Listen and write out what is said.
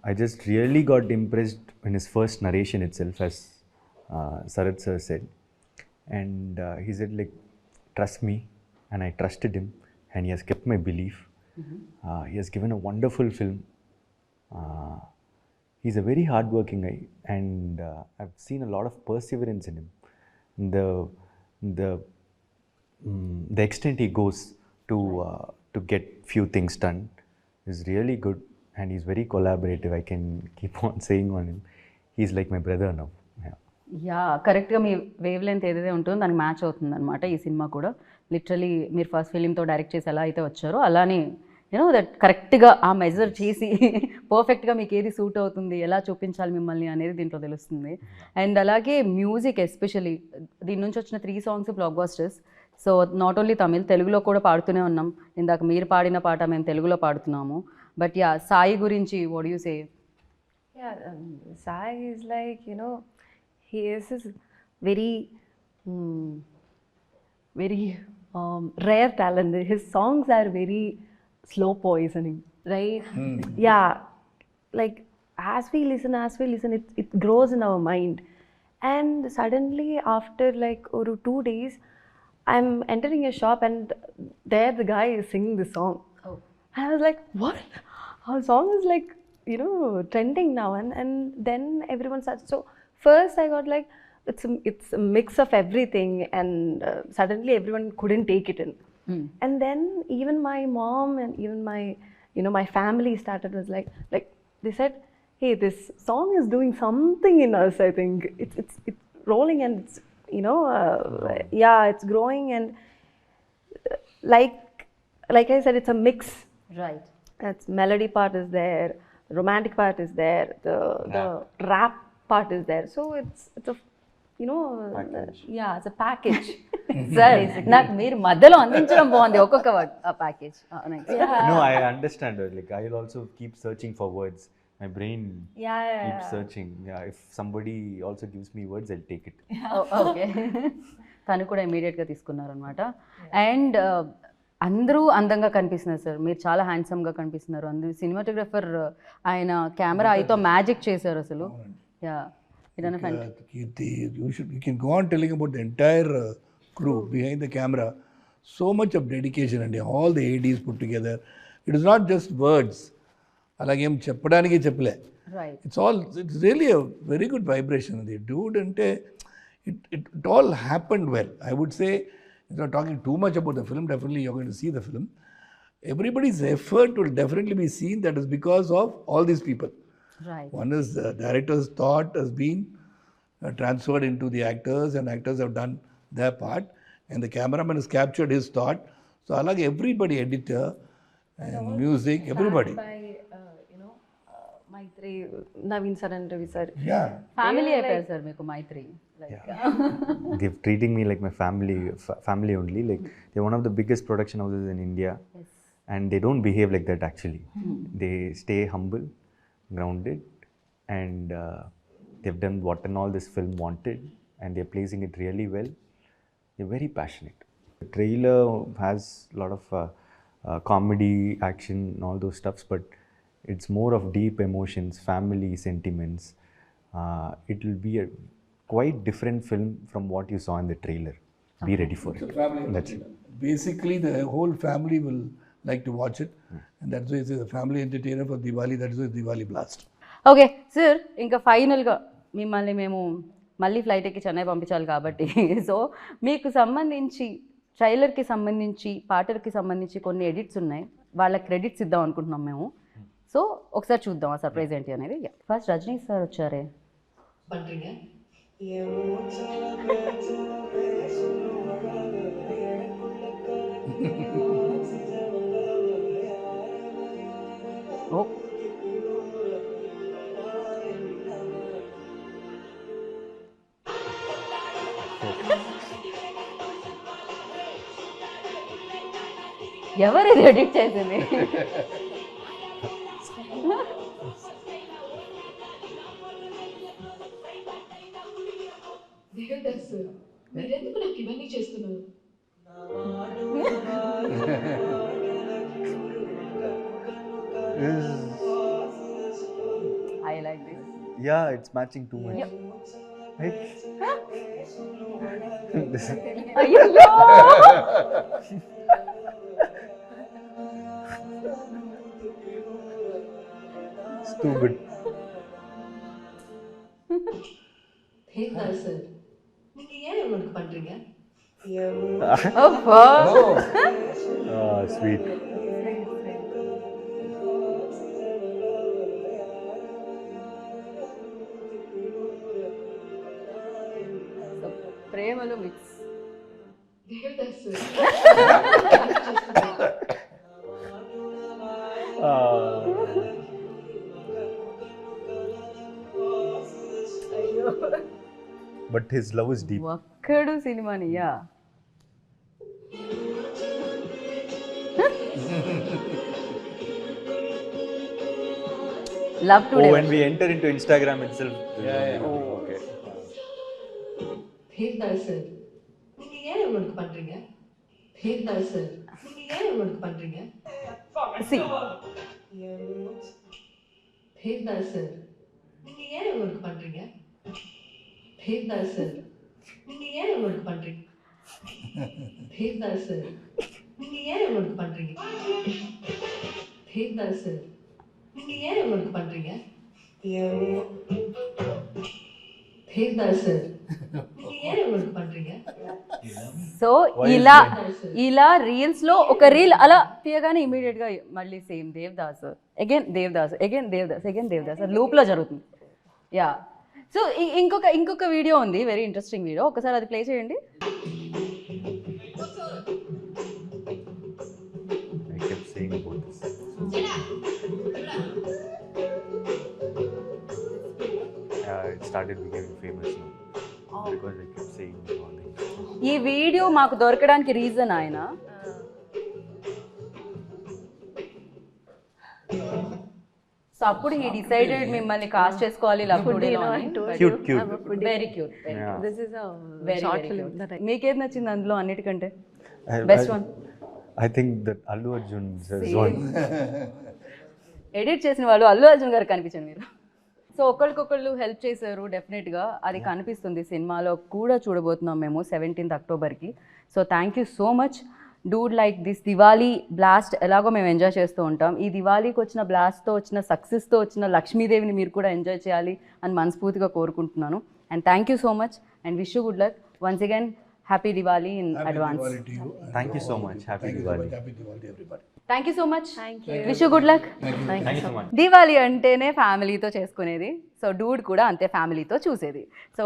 I just really got impressed in his first narration itself, as Sarath sir said. And he said, like, trust me, and I trusted him, and he has kept my belief. He has given a wonderful film. He's a very hardworking guy, and I've seen a lot of perseverance in him. The the the extent he goes to get few things done is really good, and he's very collaborative. I can keep on saying on him. He's like my brother now. Yeah. Yeah కరెక్ట్గా మీ wave length ఏదైతే ఉంటుందో దానికి match అవుతుంది అనమాట ఈ cinema కూడా. Literally మీరు first ఫిలింతో direct చేసి ఎలా అయితే వచ్చారో అలానే యూనో దట్ కరెక్ట్గా ఆ మెజర్ చేసి పర్ఫెక్ట్గా మీకు ఏది సూట్ అవుతుంది, ఎలా చూపించాలి మిమ్మల్ని అనేది దీంట్లో తెలుస్తుంది. అండ్ అలాగే మ్యూజిక్ ఎస్పెషలీ దీని నుంచి వచ్చిన 3 songs black busters. So not only Tamil, తెలుగులో కూడా పాడుతూనే ఉన్నాం. ఇందాక మీరు పాడిన పాట మేము తెలుగులో పాడుతున్నాము. బట్ యా సాయి గురించి what you say? Yeah, Sai is like, he is this very, very rare talent. His songs are very slow poisoning, right? Yeah, like as we listen, it grows in our mind. And suddenly, after like 2 days, I'm entering a shop and there the guy is singing the song. Oh. I was like, what? Our song is like, trending now. And then everyone starts. So first I got like, it's a mix of everything, and suddenly everyone couldn't take it in. And then even my mom and even my, my family started was like they said, hey, this song is doing something in us. I think it's rolling, and it's yeah, it's growing, and like I said, it's a mix. Right. That's melody part is there, romantic part is there, the rap part is there. So it's a Package. yeah, it's a package. Sir నాకు మీరు మధ్యలో అందించడం బాగుంది ఒక్కొక్క package. No, I understand. Like, I'll also keep searching for words. My brain keeps searching. Yeah, if somebody also gives me words, I'll take it. Okay. తను కూడా ఇమీడియట్గా తీసుకున్నారు అనమాట. అండ్ అందరూ అందంగా కనిపిస్తున్నారు సార్, మీరు చాలా హ్యాండ్సమ్గా కనిపిస్తున్నారు. అందరూ సినిమాటోగ్రఫర్ ఆయన కెమెరా అయితో మ్యాజిక్ చేశారు అసలు. Yeah, Kirti, you can go on telling about the entire crew behind the camera. So much of dedication and all the ADs put together. It is not just words. అలాగేం చెప్పడానికి చెప్పలే. Right. It's really a very good vibration. The dude and it all happened well. I would say, not talking too much about the film, definitely you're going to see the film. Everybody's effort will definitely be seen. That is because of all these people. Right. One is the director's thought has been transferred into the actors, and actors have done their part, and the cameraman has captured his thought. So along everybody, editor and music, everybody. By Maitri, Naveen sir and Ravi sir. Yeah. Family అయిపోయారు sir మీకు మైత్రి. They're treating me like my family only. Like, they're one of the biggest production houses in India, and they don't behave like that actually. They stay humble, grounded, and they've done what and all this film wanted, and they're placing it really well. They're very passionate. The trailer has a lot of comedy, action, and all those stuffs, but it's more of deep emotions, family sentiments. It will be a quite different film from what you saw in the trailer. Be ready for it. That's it. Basically, the whole family will like to watch it, and that's why it's a family entertainer for Diwali. That's why it's Diwali Blast. Okay sir, ఇంకా ఫైనల్గా మిమ్మల్ని మేము మళ్ళీ flight ఎక్కి చెన్నై పంపించాలి కాబట్టి, so మీకు సంబంధించి ట్రైలర్కి సంబంధించి పాటలకి సంబంధించి కొన్ని ఎడిట్స్ ఉన్నాయి, వాళ్ళ క్రెడిట్స్ ఇద్దాం అనుకుంటున్నాం మేము. సో ఒకసారి చూద్దాం ఆ సర్ప్రైజ్ ఏంటి అనేది. ఫస్ట్ రజనీ సార్ వచ్చారే. ఓ ఎవరు ఇది ఎడిట్ చేసింది? మీరెందుకు నాకు ఇవన్నీ చేస్తున్నారు? Yeah, it's matching too much. Right? అయ్యో It's too good. Devadas sir நீங்க ஏன் இவனுக்கு பண்றீங்க అబ్బా. Ah, sweet. ప్రేమలో mix. Devdas sir But his love is deep. Okkadu సినిమాని yeah love to Oh, when we enter into Instagram itself. Okay. Devdas sir நீங்க ஏன் இவனுக்கு பண்றீங்க தேவதாஸ் சார் நீங்க ஏன் இவனுக்கு பண்றீங்க సి தேவதாஸ் சார் நீங்க ஏன் இவனுக்கு பண்றீங்க தேவதாஸ் சார் நீங்க ஏன் இவனுக்கு பண்றீங்க தேவதாஸ் சார் நீங்க ஏன் இவனுக்கு பண்றீங்க தேவதாஸ் சார் நீங்க ஏன் இவனுக்கு பண்றீங்க தேவதாஸ் சார் நீங்க ஏன் ఇవనుకు பண்றீங்க సో ఇలా రీల్స్ లో ఒక రీల్ అలా తీయగానే ఇమీడియట్ గా మళ్ళీ same Devdas again Devdas again Devdas again Devdas loop లో జరుగుతుంది యా సో ఇంకొక వీడియో ఉంది వెరీ ఇంట్రెస్టింగ్ వీడియో ఒకసారి అది ప్లే చేయండి I kept saying about this. It started becoming famous now because I kept saying all things. ఈ వీడియో మాకు దొరకడానికి రీజన్ ఆయన సో అప్పుడు ఈ డిసైడెడ్ మిమ్మల్ని కాస్ట్ చేసుకోవాలి లవ్ టుడేలో Cute, cute. Very cute Yeah. This is a very short film that I మీకేది నచ్చింది అందులో అన్నిటికంటే I- best I- one I think that Allu Arjun's one. Edit చేసిన వాళ్ళు అల్లు అర్జున్ గారు కనిపించండి మీరు సో ఒకరికొకళ్ళు హెల్ప్ చేశారు డెఫినెట్గా అది కనిపిస్తుంది సినిమాలో కూడా చూడబోతున్నాం మేము 17th అక్టోబర్కి so thank you so much dude like this Diwali blast ఎలాగో మేము ఎంజాయ్ చేస్తూ ఉంటాం ఈ దివాళీకి వచ్చిన బ్లాస్ట్తో వచ్చిన సక్సెస్తో వచ్చిన లక్ష్మీదేవిని మీరు కూడా ఎంజాయ్ చేయాలి అని మనస్ఫూర్తిగా కోరుకుంటున్నాను and thank you so much and wish you good luck once again happy Diwali in advance Diwali to you. Thank you so much. Happy Diwali. Happy Diwali to everybody. Thank you so much wish you good luck Thank you so much. Diwali అంటేనే ఫ్యామిలీతో చేసుకునేది so Dude కూడా అంతే ఫ్యామిలీతో చూసేది so